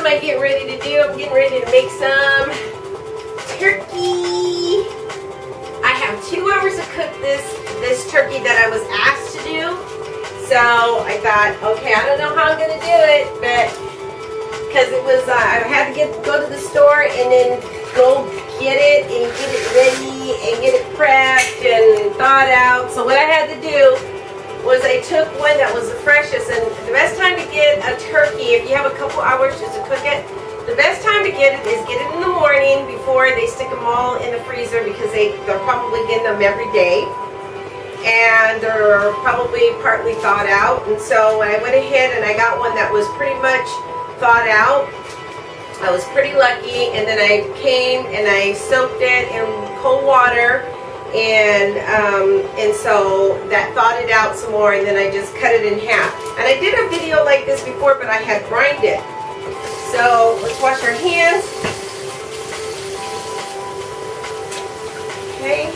am I getting ready to do? I'm getting ready to make some turkey. I have 2 hours to cook this turkey that I was asked to do. So I thought, okay, I don't know how I'm going to do it, but because it was, I had to go to the store and then go get it and get it ready and get it prepped and thawed out. So what I had to do was I took one that was the freshest, and the best time to get a turkey, if you have a couple hours just to cook it, the best time to get it is get it in the morning before they stick them all in the freezer, because they're probably getting them every day. And they're probably partly thawed out. And so when I went ahead and I got one that was pretty much thawed out, I was pretty lucky. And then I came and I soaked it in cold water, and so that thawed it out some more, and then I just cut it in half. And I did a video like this before, but I had brined it. So let's wash our hands. Okay.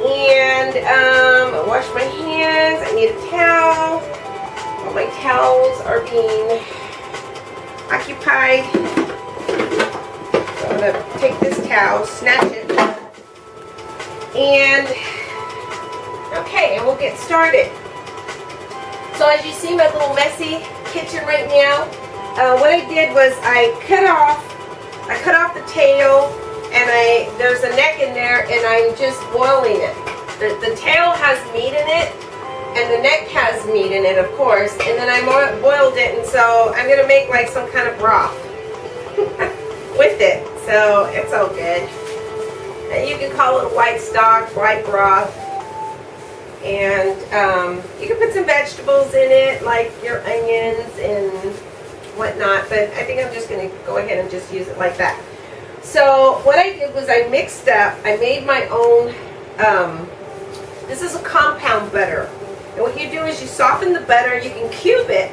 And I wash my hands. I need a towel. All my towels are being occupied. So I'm going to take this towel, snatch it, and okay, and we'll get started. So as you see, my little messy kitchen right now, what I did was I cut off the tail, and there's a neck in there, and I'm just boiling it. The tail has meat in it, and the neck has meat in it, of course, and then I boiled it, and so I'm going to make like some kind of broth with it, so it's all good. And you can call it white stock, white broth, and you can put some vegetables in it, like your onions and whatnot, but I think I'm just going to go ahead and just use it like that. So what I did was I mixed up, I made my own, this is a compound butter. And what you do is you soften the butter, you can cube it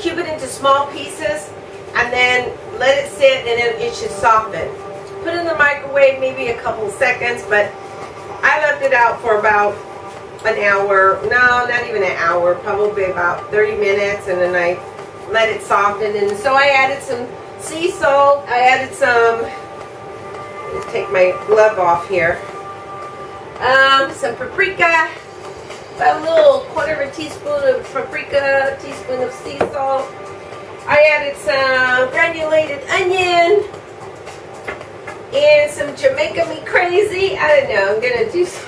into small pieces, and then let it sit, and then it should soften. Put it in the microwave maybe a couple seconds, but I left it out for about an hour, no, not even an hour, probably about 30 minutes, and then I let it soften. And so I added some sea salt, I added some, let's take my glove off here, some paprika, about a little quarter of a teaspoon of paprika, a teaspoon of sea salt. I added some granulated onion and some Jamaica Me Crazy. I don't know, I'm gonna do some,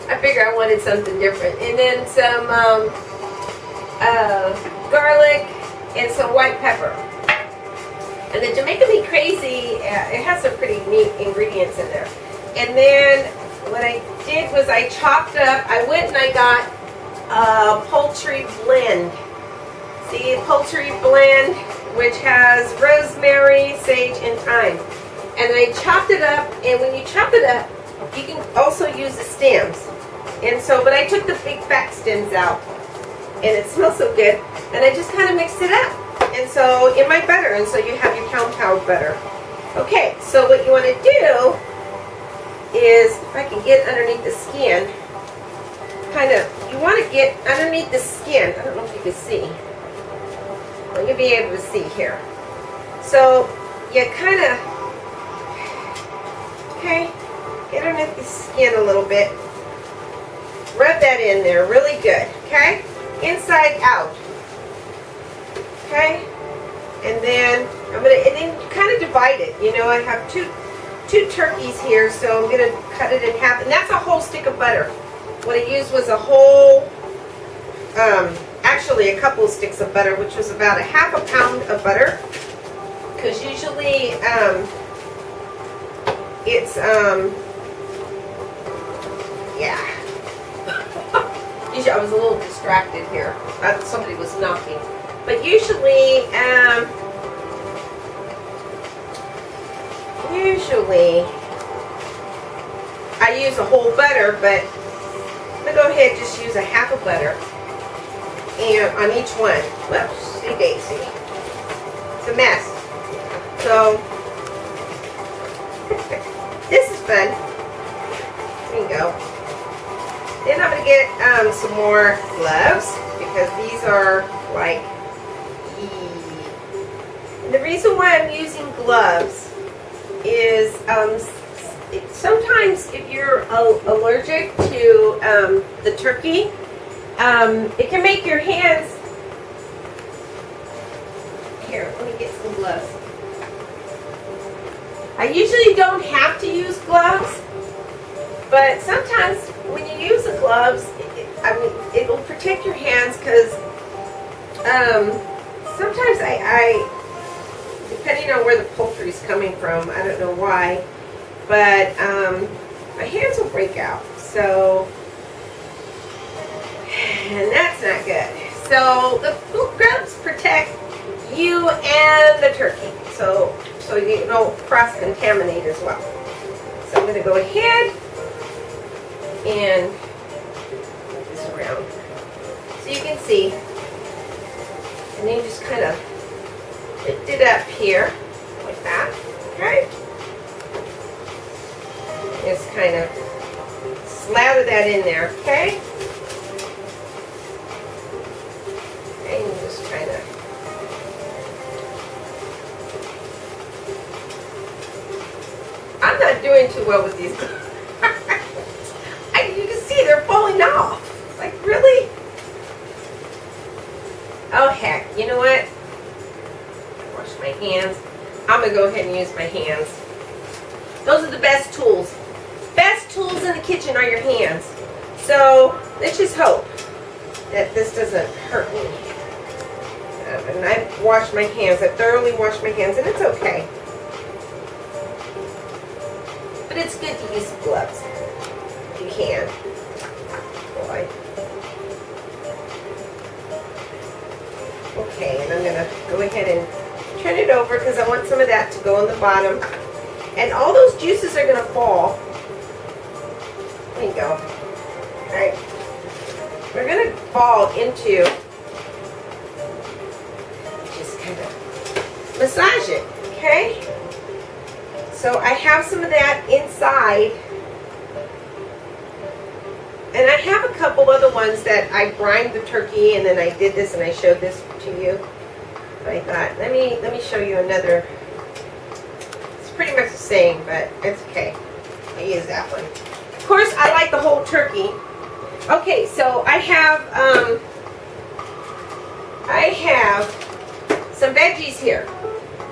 I figure I wanted something different. And then some garlic and some white pepper. And the Jamaica Me Crazy, it has some pretty neat ingredients in there. And then what I did was I chopped up, I went and I got a poultry blend. See, a poultry blend which has rosemary, sage, and thyme. And I chopped it up, and when you chop it up, you can also use the stems. And so, but I took the big fat stems out, and it smells so good. And I just kind of mixed it up. And so, in my butter, and so you have your compound butter. Okay, so what you want to do is, if I can get underneath the skin, you want to get underneath the skin. I don't know if you can see. Well, you'll be able to see here. So, you kind of, okay, get underneath the skin a little bit. Rub that in there really good, okay? Inside out. Okay? And then and then kind of divide it. You know, I have two turkeys here, so I'm going to cut it in half. And that's a whole stick of butter. What I used was a whole, actually a couple of sticks of butter, which was about a half a pound of butter. Because usually, it's, yeah. Usually I was a little distracted here. Somebody was knocking. But usually, I use a whole butter, but I'm going to go ahead and just use a half of butter and on each one. Whoops, see Daisy. It's a mess. So, this is fun. There you go. Then I'm going to get some more gloves, because these are like reason why I'm using gloves is sometimes if you're allergic to the turkey, it can make your hands. Here, let me get some gloves. I usually don't have to use gloves, but sometimes when you use the gloves, it'll protect your hands because sometimes depending on where the poultry is coming from, I don't know why, but my hands will break out. So, and that's not good. So the gloves protect you and the turkey, so you don't cross-contaminate as well. So I'm going to go ahead and move this around so you can see. And then you just kind of lift it up here like that, okay? Just kind of slather that in there, okay? And you just kind of I'm not doing too well with these. You can see they're falling off. Like, really? Oh, heck. You know what? Wash my hands. I'm going to go ahead and use my hands. Those are the best tools. Best tools in the kitchen are your hands. So, let's just hope that this doesn't hurt me. And I've washed my hands. I've thoroughly washed my hands, and it's okay. But it's good to use gloves if you can. Boy. Okay, and I'm going to go ahead and turn it over because I want some of that to go on the bottom. And all those juices are going to fall. There you go. Alright. We're going to fall into, just kind of massage it, okay? So I have some of that inside, and I have a couple other ones that I grind the turkey, and then I did this and I showed this to you. But I thought, let me show you another. It's pretty much the same, but it's okay. I use that one. Of course, I like the whole turkey. Okay, so I have some veggies here.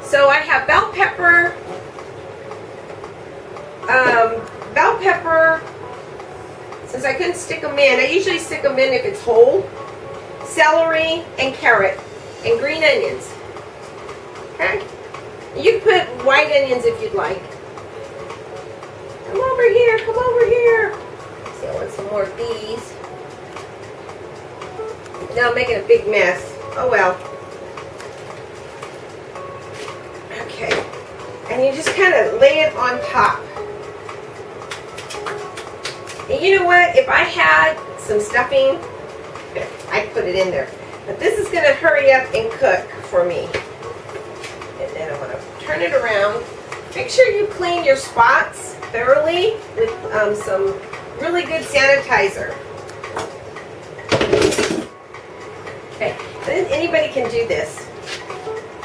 So I have bell pepper. Bell pepper, since I couldn't stick them in, I usually stick them in if it's whole, celery and carrot, and green onions, okay? You can put white onions if you'd like. Come over here, come over here. See, I want some more of these. Now I'm making a big mess. Oh well. Okay, and you just kind of lay it on top. And you know what? If I had some stuffing, I'd put it in there. But this is going to hurry up and cook for me. And then I'm going to turn it around. Make sure you clean your spots thoroughly with some really good sanitizer. Okay, then anybody can do this.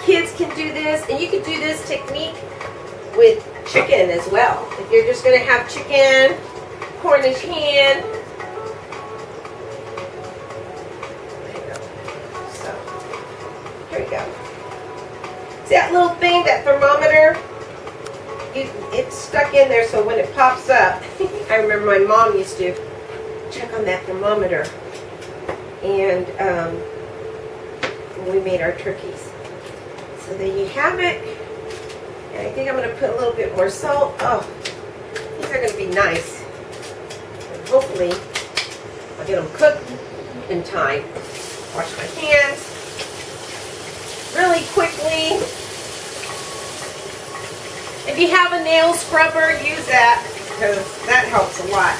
Kids can do this, and you can do this technique with chicken as well. If you're just going to have chicken, Cornish hen. There you go. So, here we go. See that little thing, that thermometer? It's stuck in there, so when it pops up, I remember my mom used to check on that thermometer, and when we made our turkeys. So there you have it. And I think I'm going to put a little bit more salt. Oh, these are going to be nice. Hopefully, I'll get them cooked in time. Wash my hands really quickly. If you have a nail scrubber, use that because that helps a lot.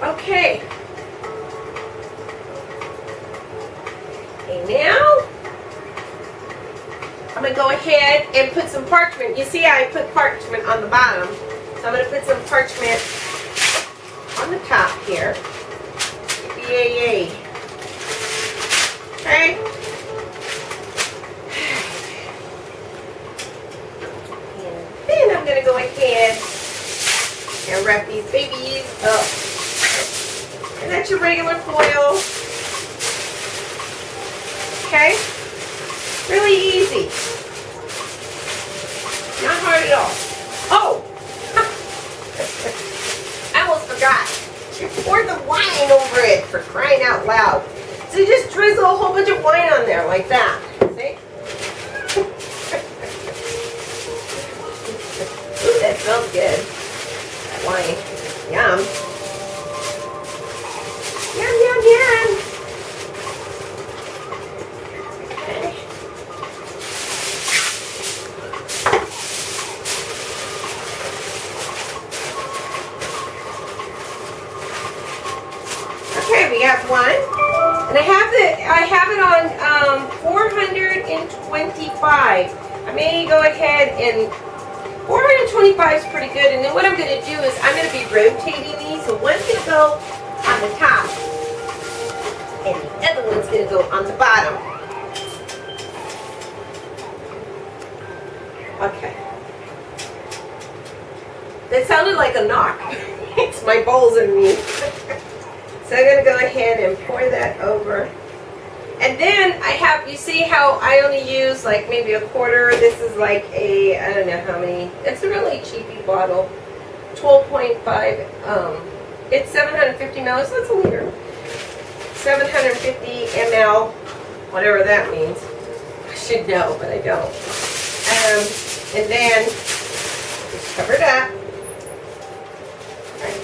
Okay, ahead and put some parchment. You see I put parchment on the bottom. So I'm going to put some parchment on the top here. Yay. Okay. And then I'm going to go ahead and wrap these babies up. And that's your regular foil. Okay? Really easy. Not hard at all. Oh! I almost forgot. You pour the wine over it, for crying out loud. So you just drizzle a whole bunch of wine on there like that. See? Ooh, that smells good. That wine. Yum. Yum, yum, yum. Okay. Okay, we have one. And I have it on 425. I may go ahead and 425 is pretty good. And then what I'm going to do is I'm going to be rotating these. So one's going to go on the top, and the other one's going to go on the bottom. Okay. That sounded like a knock. It's my bowls and me. So I'm going to go ahead and pour that over. And then I have, you see how I only use like maybe a quarter. This is like a, I don't know how many. It's a really cheapy bottle. 12.5. It's 750 ml. So that's a liter. 750 ml. Whatever that means. I should know, but I don't. And then just cover it up. Right.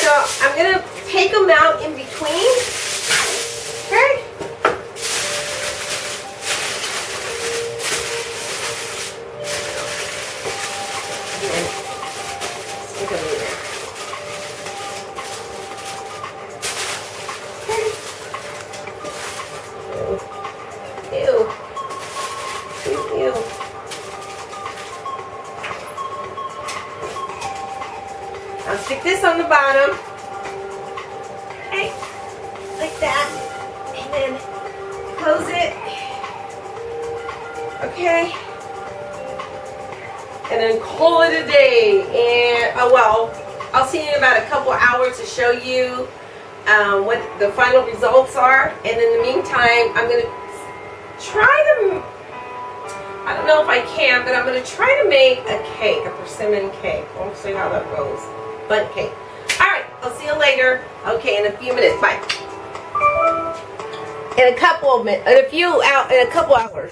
So I'm going to take them out in between. Okay. Stick them in there. Okay. Ew. Ew. Ew. I'll stick this on the bottom. Okay. Like that. And then close it. Okay. And then call it a day. And, oh well, I'll see you in about a couple hours to show you what the final results are. And in the meantime, I'm going to try to, I don't know if I can, but I'm going to try to make a cake, a persimmon cake. We'll see how that goes. Bundt cake. Alright, I'll see you later. Okay, in a few minutes. Bye. In a couple hours.